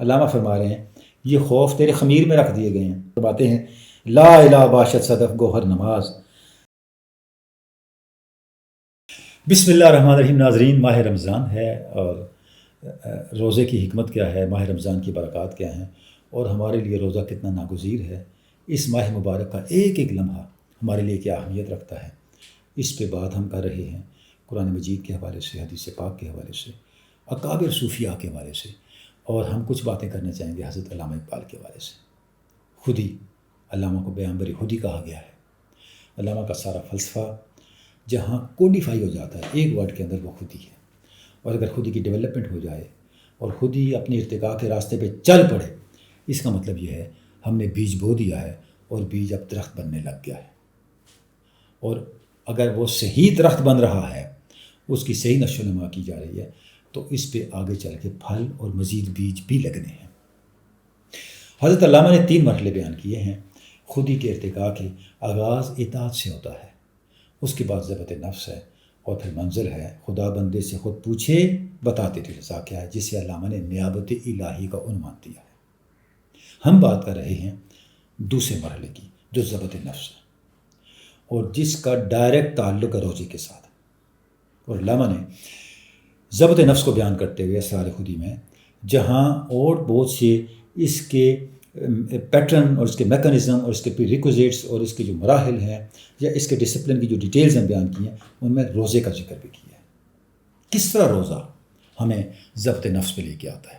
علامہ فرما رہے ہیں یہ خوف تیرے خمیر میں رکھ دیے گئے ہیں. فرماتے ہیں لا الہ باشد صدف گوہر نماز. بسم اللہ الرحمن الرحیم. ناظرین، ماہ رمضان ہے اور روزے کی حکمت کیا ہے، ماہ رمضان کی برکات کیا ہیں، اور ہمارے لیے روزہ کتنا ناگزیر ہے. اس ماہ مبارک کا ایک ایک لمحہ ہمارے لیے کیا اہمیت رکھتا ہے، اس پہ بات ہم کر رہے ہیں قرآن مجید کے حوالے سے، حدیث پاک کے حوالے سے، اکابر صوفیاء کے حوالے سے، اور ہم کچھ باتیں کرنا چاہیں گے حضرت علامہ اقبال کے حوالے سے. خودی، علامہ کو بیانبر خودی کہا گیا ہے. علامہ کا سارا فلسفہ جہاں کوڈیفائی ہو جاتا ہے ایک ورڈ کے اندر، وہ خودی ہے. اور اگر خودی کی ڈیولپمنٹ ہو جائے اور خودی اپنے ارتقاء کے راستے پہ چل پڑے، اس کا مطلب یہ ہے ہم نے بیج بو دیا ہے اور بیج اب درخت بننے لگ گیا ہے. اور اگر وہ صحیح درخت بن رہا ہے، اس کی صحیح نشو و نما کی جا رہی ہے، تو اس پہ آگے چل کے پھل اور مزید بیج بھی لگنے ہیں. حضرت علامہ نے 3 مرحلے بیان کیے ہیں. خودی کے ارتقاء کے آغاز اطاعت سے ہوتا ہے، اس کے بعد ضبط نفس ہے، اور پھر منزل ہے خدا بندے سے خود پوچھے بتاتے تھے رضا کیا ہے، جسے علامہ نے نیابت الہی کا عنوان دیا ہے. ہم بات کر رہے ہیں دوسرے مرحلے کی، جو ضبط نفس ہے اور جس کا ڈائریکٹ تعلق ہے روزے کے ساتھ. اور علامہ نے ضبط نفس کو بیان کرتے ہوئے اسرار خودی میں جہاں اور بہت سے اس کے پیٹرن اور اس کے میکانزم اور اس کے پریکوزیٹس اور اس کے جو مراحل ہیں یا اس کے ڈسپلن کی جو ڈیٹیلز ہیں بیان کی ہیں، ان میں روزے کا ذکر بھی کیا ہے. کس طرح روزہ ہمیں ضبط نفس پہ لے کے آتا ہے.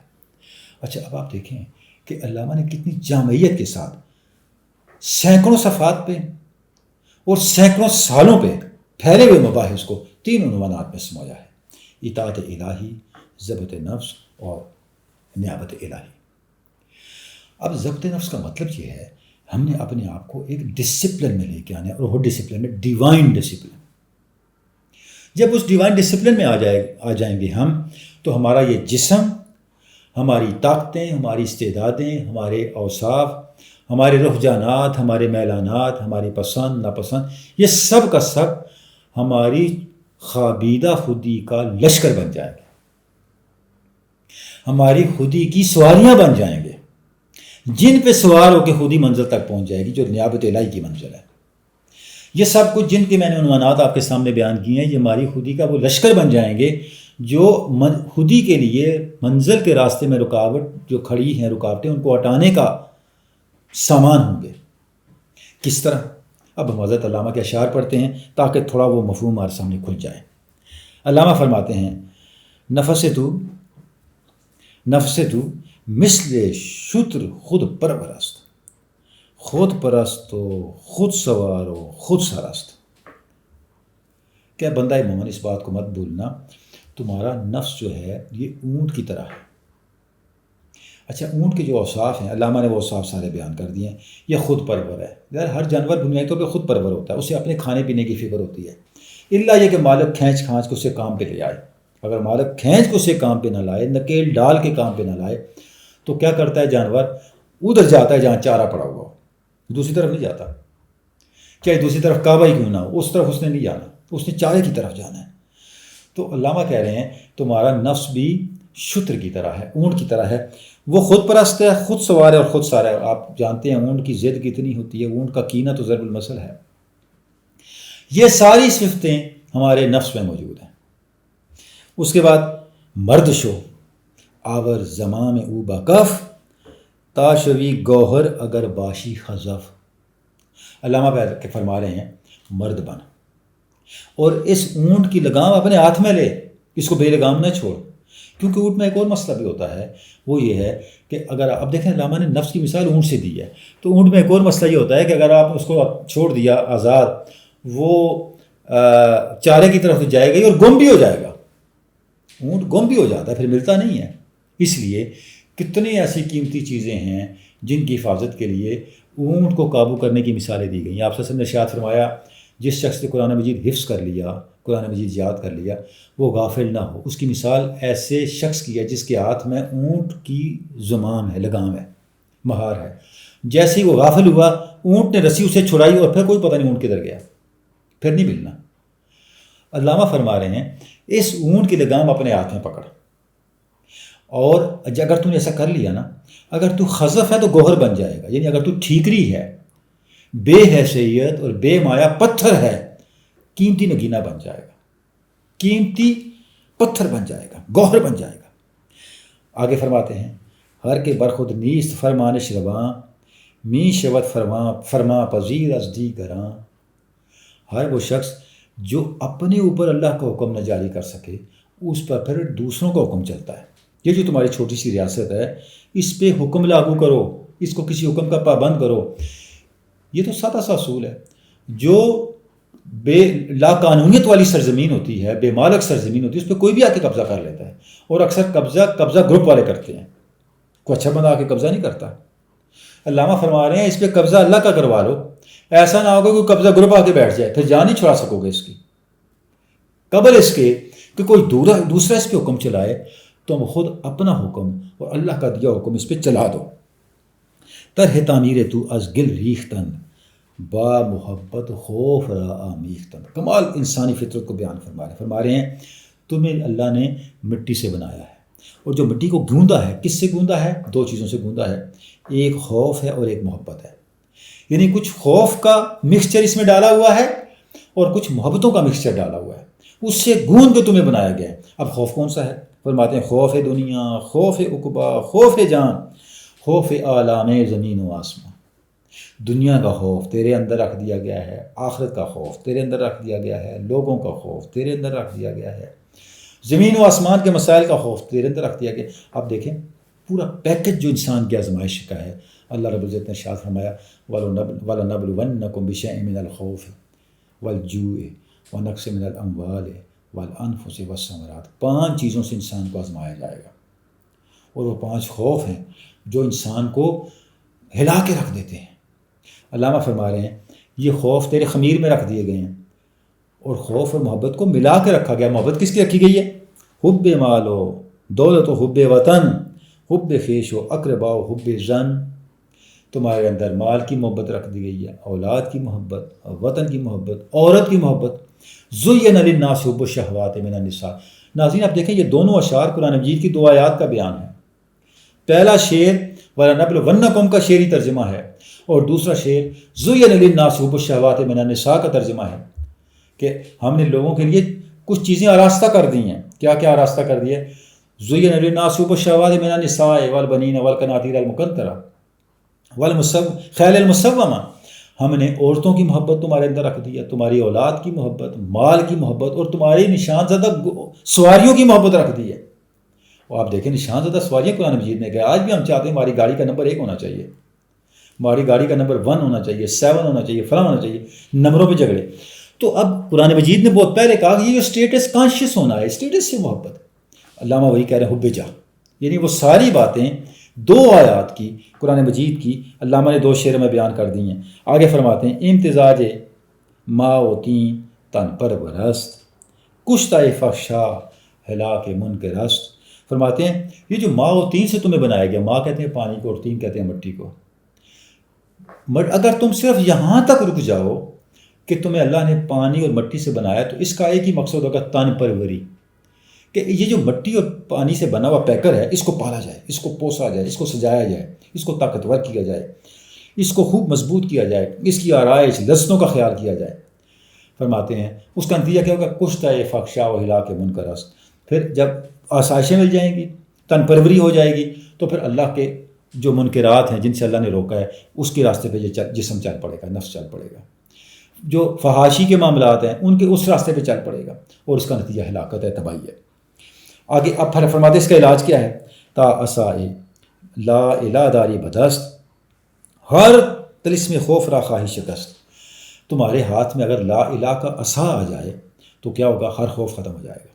اچھا، اب آپ دیکھیں کہ علامہ نے کتنی جامعیت کے ساتھ سینکڑوں صفحات پہ اور سینکڑوں سالوں پہ پھیلے ہوئے مباحث کو 3 عنوانات میں سمایا ہے: اطاعت الہی، ضبط نفس اور نیابت الہی. اب ضبط نفس کا مطلب یہ ہے ہم نے اپنے آپ کو ایک ڈسپلن میں لے کے آنا ہے، اور وہ ڈسپلن میں ڈیوائن ڈسپلن. جب اس ڈیوائن ڈسپلن میں آ جائیں گے ہم، تو ہمارا یہ جسم، ہماری طاقتیں، ہماری استعدادیں، ہمارے اوصاف، ہمارے رجحانات، ہمارے میلانات، ہماری پسند ناپسند، یہ سب کا سب ہماری خوابیدہ خودی کا لشکر بن جائیں گے، ہماری خودی کی سواریاں بن جائیں گے، جن پہ سوار ہو کے خودی منزل تک پہنچ جائے گی جو نیابت الہی کی منزل ہے. یہ سب کچھ جن کے میں نے عنوانات آپ کے سامنے بیان کیے ہیں، یہ ہماری خودی کا وہ لشکر بن جائیں گے جو خودی کے لیے منزل کے راستے میں رکاوٹ جو کھڑی ہیں، رکاوٹیں، ان کو ہٹانے کا سامان ہوں گے. کس طرح؟ اب ہم حضرت علامہ کے اشعار پڑھتے ہیں تاکہ تھوڑا وہ مفہوم ہمارے سامنے کھل جائے. علامہ فرماتے ہیں نفس تو مثل شتر خود پرست، خود پرست و خود سوار و خود سرست. کیا بندہ مومن اس بات کو مت بھولنا، تمہارا نفس جو ہے یہ اونٹ کی طرح ہے. اچھا، اونٹ کے جو اوصاف ہیں علامہ نے وہ اوصاف سارے بیان کر دیے ہیں. یہ خود پرور ہے. یار ہر جانور بنیادی طور پہ خود پرور ہوتا ہے، اسے اپنے کھانے پینے کی فکر ہوتی ہے، الا یہ کہ مالک کھینچ کے اسے کام پہ لے آئے. اگر مالک کھینچ کے اسے کام پہ نہ لائے، نکیل ڈال کے کام پہ نہ لائے، تو کیا کرتا ہے جانور؟ ادھر جاتا ہے جہاں چارہ پڑا ہوا ہو، دوسری طرف نہیں جاتا. چاہے دوسری طرف کعبہ ہی کیوں نہ ہو، اس طرف اس نے نہیں جانا، اس نے چارے کی طرف جانا ہے. تو علامہ کہہ رہے ہیں تمہارا نفس بھی شتر کی طرح ہے، اونٹ کی طرح ہے. وہ خود پرست ہے، خود سوار ہے اور خود سارا ہے. آپ جانتے ہیں اونٹ کی ضد کتنی ہوتی ہے، اونٹ کا کینہ تو ضرب المثل ہے. یہ ساری صفتیں ہمارے نفس میں موجود ہیں. اس کے بعد مرد شو آور زمام او باکف تاشوی گوہر اگر باشی خزف. علامہ فرما رہے ہیں مرد بن اور اس اونٹ کی لگام اپنے ہاتھ میں لے، اس کو بے لگام نہ چھوڑ. کیونکہ اونٹ میں ایک اور مسئلہ بھی ہوتا ہے، وہ یہ ہے کہ اگر اب دیکھیں علامہ نے نفس کی مثال اونٹ سے دی ہے، تو اونٹ میں ایک اور مسئلہ یہ ہوتا ہے کہ اگر آپ اس کو چھوڑ دیا آزاد، وہ چارے کی طرف جائے گا اور گم بھی ہو جائے گا. اونٹ گم بھی ہو جاتا ہے، پھر ملتا نہیں ہے. اس لیے کتنی ایسی قیمتی چیزیں ہیں جن کی حفاظت کے لیے اونٹ کو قابو کرنے کی مثالیں دی گئی ہیں. آپ صلی اللہ علیہ وسلم نے ارشاد فرمایا جس شخص نے قرآن مجید حفظ کر لیا، قرآن مجید یاد کر لیا، وہ غافل نہ ہو. اس کی مثال ایسے شخص کی ہے جس کے ہاتھ میں اونٹ کی زمام ہے، لگام ہے، مہار ہے. جیسے ہی وہ غافل ہوا، اونٹ نے رسی اسے چھڑائی اور پھر کوئی پتہ نہیں اونٹ کدھر گیا، پھر نہیں ملنا. علامہ فرما رہے ہیں اس اونٹ کی لگام اپنے ہاتھ میں پکڑ اور اگر تو نے ایسا کر لیا نا، اگر تو خزف ہے تو گوہر بن جائے گا، یعنی اگر تو ٹھیکری ہے، بے حیثیت اور بے مایا پتھر ہے، قیمتی نگینہ بن جائے گا، قیمتی پتھر بن جائے گا، گوہر بن جائے گا۔ آگے فرماتے ہیں، ہر کے برخود نیست فرمان شرواں، می شود فرما پذیر از دیگراں۔ ہر وہ شخص جو اپنے اوپر اللہ کا حکم نہ جاری کر سکے، اس پر پھر دوسروں کا حکم چلتا ہے۔ یہ جو تمہاری چھوٹی سی ریاست ہے، اس پہ حکم لاگو کرو، اس کو کسی حکم کا پابند کرو۔ یہ تو سادہ سا اصول ہے۔ جو بے لا قانونیت والی سرزمین ہوتی ہے، بے مالک سرزمین ہوتی ہے، اس پہ کوئی بھی آ کے قبضہ کر لیتا ہے، اور اکثر قبضہ گروپ والے کرتے ہیں، کوئی اچھا بندہ آ کے قبضہ نہیں کرتا۔ علامہ فرما رہے ہیں اس پہ قبضہ اللہ کا کروا لو، ایسا نہ ہوگا کوئی قبضہ گروپ آ کے بیٹھ جائے، پھر جان نہیں چھڑا سکو گے اس کی۔ قبل اس کے کہ کوئی دوسرا اس پہ حکم چلائے، تم خود اپنا حکم اور اللہ کا دیا حکم اس پہ چلا دو۔ طرح تعمیر تو از گل ریختن، با محبت خوف را آمیختن۔ کمال انسانی فطرت کو بیان فرما رہے ہیں تمہیں اللہ نے مٹی سے بنایا ہے، اور جو مٹی کو گوندا ہے، کس سے گوندا ہے؟ دو چیزوں سے گوندا ہے، ایک خوف ہے اور ایک محبت ہے۔ یعنی کچھ خوف کا مکسچر اس میں ڈالا ہوا ہے اور کچھ محبتوں کا مکسچر ڈالا ہوا ہے، اس سے گوند کے تمہیں بنایا گیا ہے۔ اب خوف کون سا ہے؟ فرماتے ہیں خوف دنیا، خوف عقبا، خوف جان، خوف عالم زمین و آسمان۔ دنیا کا خوف تیرے اندر رکھ دیا گیا ہے، آخرت کا خوف تیرے اندر رکھ دیا گیا ہے، لوگوں کا خوف تیرے اندر رکھ دیا گیا ہے، زمین و آسمان کے مسائل کا خوف تیرے اندر رکھ دیا گیا۔ اب دیکھیں پورا پیکج جو انسان کی آزمائش کا ہے، اللہ رب العزت نے ارشاد فرمایا وَلَنَبْلُوَنَّكُمْ بِشَيْءٍ مِّنَ الْخَوْفِ وَالْجُوعِ وَنَقْصٍ مِّنَ الْأَمْوَالِ وَالْأَنفُسِ وَالثَّمَرَاتِ۔ 5 چیزوں سے انسان کو آزمایا جائے گا، اور وہ 5 خوف ہیں جو انسان کو ہلا کے رکھ دیتے ہیں۔ علامہ فرما رہے ہیں یہ خوف تیرے خمیر میں رکھ دیے گئے ہیں، اور خوف اور محبت کو ملا کے رکھا گیا۔ محبت کس کی رکھی گئی ہے؟ حب مال و دولت و حب وطن، حب خیش و اقربا و حب زن۔ تمہارے اندر مال کی محبت رکھ دی گئی ہے، اولاد کی محبت، وطن کی محبت، عورت کی محبت۔ زُيِّنَ لِلنَّاسِ حُبُّ الشَّهَوَاتِ مِنَ النِّسَاءِ۔ ناظرین آپ دیکھیں یہ دونوں اشعار قرآن مجید کی 2 آیات کا بیان ہے۔ پہلا شعر وَلَنَبْلُوَنَّكُمْ کا شعری ترجمہ ہے، اور دوسرا شعر زُيِّنَ لِلنَّاسِ حُبُّ الشَّهَوَاتِ مِنَ النِّسَاءِ کا ترجمہ ہے، کہ ہم نے لوگوں کے لیے کچھ چیزیں آراستہ کر دی ہیں۔ کیا کیا آراستہ کر دی ہے؟ زُيِّنَ لِلنَّاسِ حُبُّ الشَّهَوَاتِ مِنَ النِّسَاءِ وَالْبَنِينَ وَالْقَنَاطِيرِ الْمُقَنطَرَةِ خیل المصومہ۔ ہم نے عورتوں کی محبت تمہارے اندر رکھ دی ہے، تمہاری اولاد کی محبت، مال کی محبت، اور تمہاری نشان زدہ سواریوں کی محبت رکھ دی ہے۔ اور آپ دیکھیں نشان زدہ سواریاں قرآن مجید میں گئے۔ آج بھی ہم چاہتے ہیں ہماری گاڑی کا نمبر 1 ہونا چاہیے، ہماری گاڑی کا نمبر 1 ہونا چاہیے، 7 ہونا چاہیے، فلاں ہونا چاہیے، نمبروں پہ جھگڑے۔ تو اب قرآن مجید نے بہت پہلے کہا کہ یہ جو اسٹیٹس کانشیس ہونا ہے، اسٹیٹس سے محبت۔ علامہ وہی کہہ رہے ہیں حب جاہ، یعنی وہ ساری باتیں 2 آیات کی قرآن مجید کی علامہ نے 2 شعر میں بیان کر دی ہیں۔ آگے فرماتے ہیں امتزاج ما و تین تن پر برست، کشتہ فحشا ہلاک منکر است۔ فرماتے ہیں یہ جو ماء و تین سے تمہیں بنایا گیا، ماء کہتے ہیں پانی کو اور تین کہتے ہیں مٹی کو، اگر تم صرف یہاں تک رک جاؤ کہ تمہیں اللہ نے پانی اور مٹی سے بنایا، تو اس کا ایک ہی مقصد ہوگا تن پروری، کہ یہ جو مٹی اور پانی سے بنا ہوا پیکر ہے اس کو پالا جائے، اس کو پوسا جائے، اس کو سجایا جائے، اس کو طاقتور کیا جائے، اس کو خوب مضبوط کیا جائے، اس کی آرائش لذتوں کا خیال کیا جائے۔ فرماتے ہیں اس کا نتیجہ کیا ہوگا؟ کشتہ فحشا و ہلاک منکر است۔ پھر جب آسائشیں مل جائیں گی، تن پروری ہو جائے گی، تو پھر اللہ کے جو منکرات ہیں جن سے اللہ نے روکا ہے اس کے راستے پہ جسم چل پڑے گا، نفس چل پڑے گا، جو فحاشی کے معاملات ہیں ان کے اس راستے پہ چل پڑے گا، اور اس کا نتیجہ ہلاکت ہے، تباہی ہے۔ آگے اب پھر فرماتے اس کا علاج کیا ہے؟ تا اسائے لا الہ داری بدست، ہر طلسم خوف را خواہی شکست۔ تمہارے ہاتھ میں اگر لا الہ کا عصا آ جائے تو کیا ہوگا؟ ہر خوف ختم ہو جائے گا۔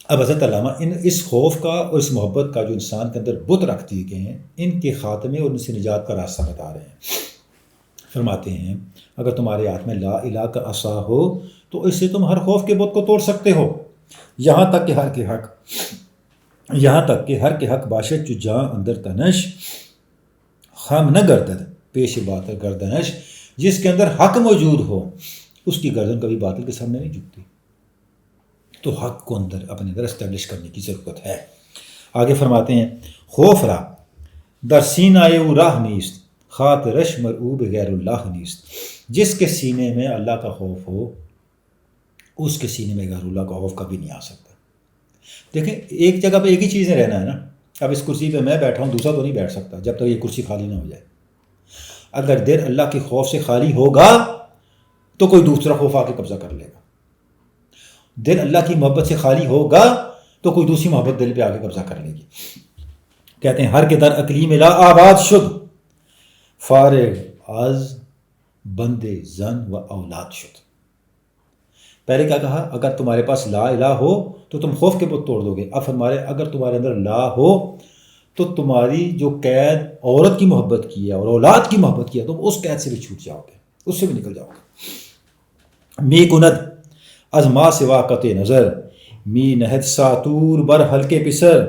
اب حضرت علامہ اس خوف کا اور اس محبت کا جو انسان کے اندر بت رکھ دیے گئے ہیں، ان کے خاتمے اور ان سے نجات کا راستہ بتا رہے ہیں۔ فرماتے ہیں اگر تمہارے ہاتھ میں لا الہ کا عصا ہو تو اس سے تم ہر خوف کے بت کو توڑ سکتے ہو، یہاں تک کہ ہر کے حق باشد جو جاں اندر تنش، خم نہ گردد پیش باطل گردنش، جس کے اندر حق موجود ہو اس کی گردن کبھی باطل کے سامنے نہیں جھکتی۔ تو حق کو اپنے اندر اسٹیبلش کرنے کی ضرورت ہے۔ آگے فرماتے ہیں خوف را در سینہ او راہ نیست خاطرش مرعوب غیر اللہ نیست. جس کے سینے میں اللہ کا خوف ہو اس کے سینے میں غیر اللہ کا خوف کبھی نہیں آ سکتا. دیکھیں ایک جگہ پہ ایک ہی چیزیں رہنا ہے نا. اب اس کرسی پہ میں بیٹھا ہوں دوسرا تو نہیں بیٹھ سکتا جب تک یہ کرسی خالی نہ ہو جائے. اگر دل اللہ کے خوف سے خالی ہوگا تو کوئی دوسرا خوف آ کے قبضہ کر لے گا. دل اللہ کی محبت سے خالی ہوگا تو کوئی دوسری محبت دل پہ آ کے قبضہ کر لے گی. کہتے ہیں ہر کے در عقلی میں لا آباد شد فارغ از بندے زن و اولاد شد. پہلے کیا کہا؟ اگر تمہارے پاس لا الہ ہو تو تم خوف کے بت توڑ دو گے. اب فرمارے اگر تمہارے اندر لا ہو تو تمہاری جو قید عورت کی محبت کی ہے اور اولاد کی محبت کی ہے تم اس قید سے بھی چھوٹ جاؤ گے, اس سے بھی نکل جاؤ گے. می کند از ما سوا قطع نظر می نہد ساتور بر ہلکے پسر.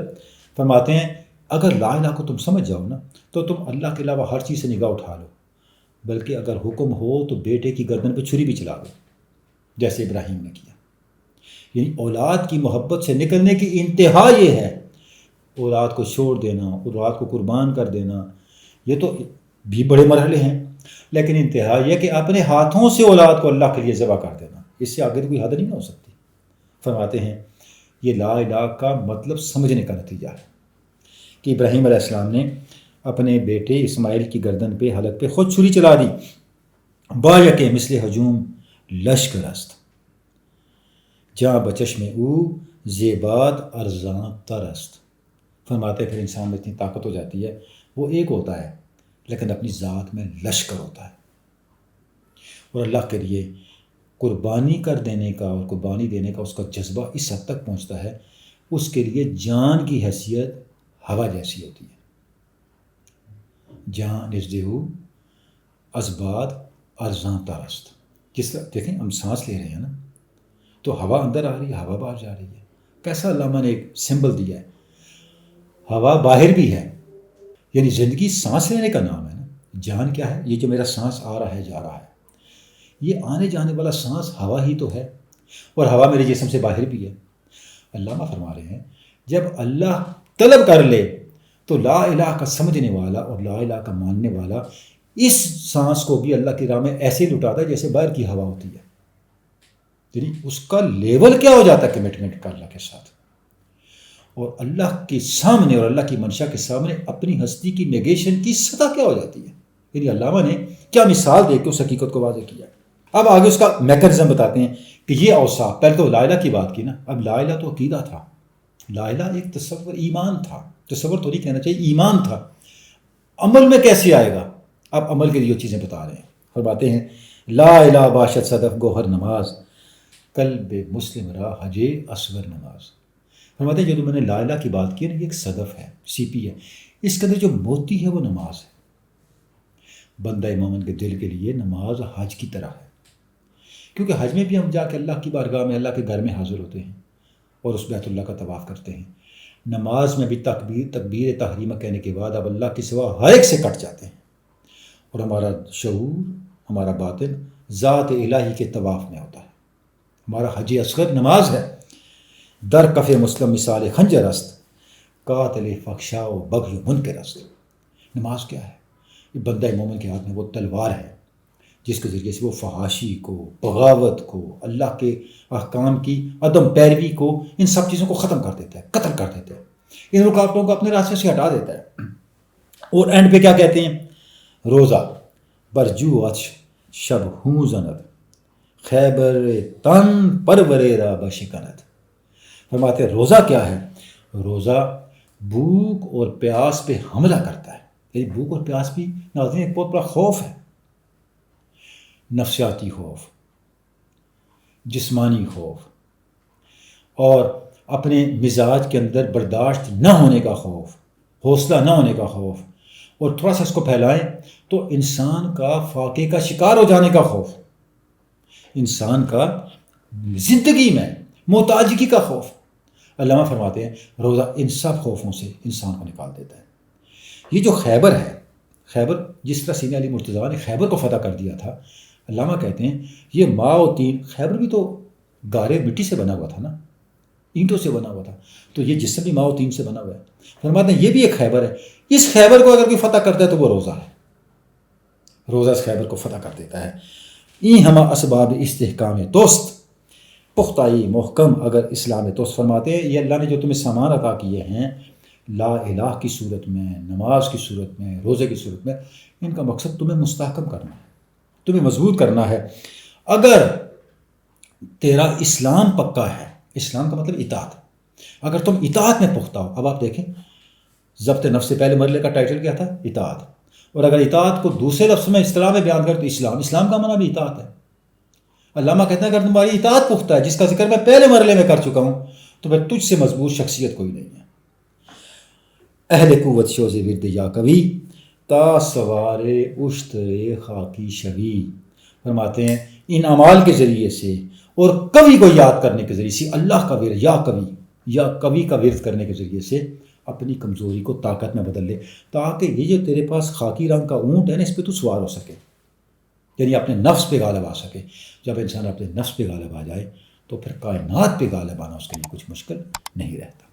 فرماتے ہیں اگر لا الہ کو تم سمجھ جاؤ نا تو تم اللہ کے علاوہ ہر چیز سے نگاہ اٹھا لو, بلکہ اگر حکم ہو تو بیٹے کی گردن پہ چھری بھی چلا دو جیسے ابراہیم نے کیا. یعنی اولاد کی محبت سے نکلنے کی انتہا یہ ہے اولاد کو چھوڑ دینا, اولاد کو قربان کر دینا. یہ تو بھی بڑے مرحلے ہیں, لیکن انتہا یہ کہ اپنے ہاتھوں سے اولاد کو اللہ کے لیے ذبح کر دینا, اس سے آگے تو کوئی حد نہیں ہو سکتی. فرماتے ہیں یہ لا الہ کا مطلب سمجھنے کا نتیجہ ہے کہ ابراہیم علیہ السلام نے اپنے بیٹے اسماعیل کی گردن پہ حلق پہ خود چھری چلا دی. با یک مثل ہجوم لشکر است جہاں بچش میں او زیبات ارزاں تر است. فرماتے پھر انسان میں اتنی طاقت ہو جاتی ہے وہ ایک ہوتا ہے لیکن اپنی ذات میں لشکر ہوتا ہے, اور اللہ کے لیے قربانی کر دینے کا اور قربانی دینے کا اس کا جذبہ اس حد تک پہنچتا ہے اس کے لیے جان کی حیثیت ہوا جیسی ہوتی ہے. جہاں نزدہو ازباد ارزاں ترست. جس طرح دیکھیں ہم سانس لے رہے ہیں نا تو ہوا اندر آ رہی ہے ہوا باہر جا رہی ہے. کیسا علامہ نے ایک سمبل دیا ہے, ہوا باہر بھی ہے, یعنی زندگی سانس لینے کا نام ہے نا. جان کیا ہے؟ یہ جو میرا سانس آ رہا ہے جا رہا ہے, یہ آنے جانے والا سانس ہوا ہی تو ہے, اور ہوا میرے جسم سے باہر بھی ہے. علامہ فرما رہے ہیں جب اللہ طلب کر لے تو لا الہ کا سمجھنے والا اور لا الہ کا ماننے والا اس سانس کو بھی اللہ کی راہ میں ایسے لٹاتا ہے جیسے باہر کی ہوا ہوتی ہے. یعنی اس کا لیول کیا ہو جاتا ہے کمٹمنٹ کا اللہ کے ساتھ, اور اللہ کے سامنے اور اللہ کی منشا کے سامنے اپنی ہستی کی نیگیشن کی سطح کیا ہو جاتی ہے. یعنی علامہ نے کیا مثال دے کے اس حقیقت کو واضح کیا. اب آگے اس کا میکانزم بتاتے ہیں کہ یہ اوصاف, پہلے تو لا الہ کی بات کی نا, اب لا الہ تو عقیدہ تھا, لا الہ ایک تصور ایمان تھا, تصور تو نہیں کہنا چاہیے ایمان تھا. عمل میں کیسے آئے گا؟ اب عمل کے لیے یہ چیزیں بتا رہے ہیں. فرماتے ہیں لا الہ باشد صدف گوہر نماز قلب مسلم را حج اصغر نماز. فرماتے ہیں جو میں نے لا الہ کی بات کی ہے نا, یہ ایک صدف ہے, سی پی ہے, اس کے اندر جو موتی ہے وہ نماز ہے. بندہ مومن کے دل کے لیے نماز حج کی طرح ہے, کیونکہ حج میں بھی ہم جا کے اللہ کی بارگاہ میں اللہ کے گھر میں حاضر ہوتے ہیں اور اس بیت اللہ کا طواف کرتے ہیں. نماز میں بھی تکبیر تحریمہ کہنے کے بعد اب اللہ کے سوا ہر ایک سے کٹ جاتے ہیں, اور ہمارا شعور ہمارا باطن ذات الہی کے طواف میں ہوتا ہے. ہمارا حج اصغر نماز ہے. در کف مسلم مثال خنجر است قاتل فحشاء و بغی منکر است. نماز کیا ہے؟ یہ بندہ مومن کے ہاتھ میں وہ تلوار ہے جس کے ذریعے سے وہ فحاشی کو, بغاوت کو, اللہ کے احکام کی عدم پیروی کو, ان سب چیزوں کو ختم کر دیتا ہے, قتل کر دیتا ہے, ان رکاوٹوں کو اپنے راستے سے ہٹا دیتا ہے. اور اینڈ پہ کیا کہتے ہیں؟ روزہ برجو اچ شب ہوں زند خیبر تن پرورے را بشکنت. فرماتے ہیں روزہ کیا ہے؟ روزہ بھوک اور پیاس پہ حملہ کرتا ہے. یعنی بھوک اور پیاس بھی ناظرین ایک بہت بڑا خوف ہے, نفسیاتی خوف, جسمانی خوف, اور اپنے مزاج کے اندر برداشت نہ ہونے کا خوف, حوصلہ نہ ہونے کا خوف, اور تھوڑا سا اس کو پھیلائیں تو انسان کا فاقے کا شکار ہو جانے کا خوف, انسان کا زندگی میں محتاجگی کا خوف. علامہ فرماتے ہیں روزہ ان سب خوفوں سے انسان کو نکال دیتا ہے. یہ جو خیبر ہے, خیبر جس طرح سیدنا علی مرتضیٰ نے خیبر کو فتح کر دیا تھا, علامہ کہتے ہیں یہ ماء و تین, خیبر بھی تو گارے مٹی سے بنا ہوا تھا نا, اینٹوں سے بنا ہوا تھا. تو یہ جسم بھی ماء و طین سے بنا ہوا ہے. فرماتے ہیں یہ بھی ایک خیبر ہے. اس خیبر کو اگر کوئی فتح کرتا ہے تو وہ روزہ ہے. روزہ اس خیبر کو فتح کر دیتا ہے. این ہما اسباب استحکام دوست پختائی محکم اگر اسلام دوست. فرماتے ہیں یہ اللہ نے جو تمہیں سامان عطا کیے ہیں لا الہ کی صورت میں، نماز کی صورت میں، روزے کی صورت میں، ان کا مقصد تمہیں مستحکم کرنا ہے، تمہیں مضبوط کرنا ہے. اگر تیرا اسلام پکا ہے، اسلام کا مطلب اطاعت، اگر تم اطاعت میں پختہ ہو. اب آپ دیکھیں ضبط نفس سے پہلے مرحلے کا ٹائٹل کیا تھا؟ اطاعت. اور اگر اطاعت کو دوسرے لفظ میں اصطلاح میں بیان کر تو اسلام کا معنی بھی اطاعت ہے. علامہ کہتے ہیں اگر تمہاری اطاعت پختہ ہے، جس کا ذکر میں پہلے مرحلے میں کر چکا ہوں، تو پھر تجھ سے مضبوط شخصیت کوئی نہیں ہے. اہل قوت شوز ورد یا کبھی تا سوار اشترے خاکی شوی. فرماتے ہیں ان اعمال کے ذریعے سے اور کبھی کو یاد کرنے کے ذریعے سے، اللہ کا ورد یا کبھی کا ورد کرنے کے ذریعے سے اپنی کمزوری کو طاقت میں بدل لے، تاکہ یہ جو تیرے پاس خاکی رنگ کا اونٹ ہے نا، اس پہ تو سوار ہو سکے، یعنی اپنے نفس پہ غالب آ سکے. جب انسان اپنے نفس پہ غالب آ جائے تو پھر کائنات پہ غالب آنا اس کے لیے کچھ مشکل نہیں رہتا.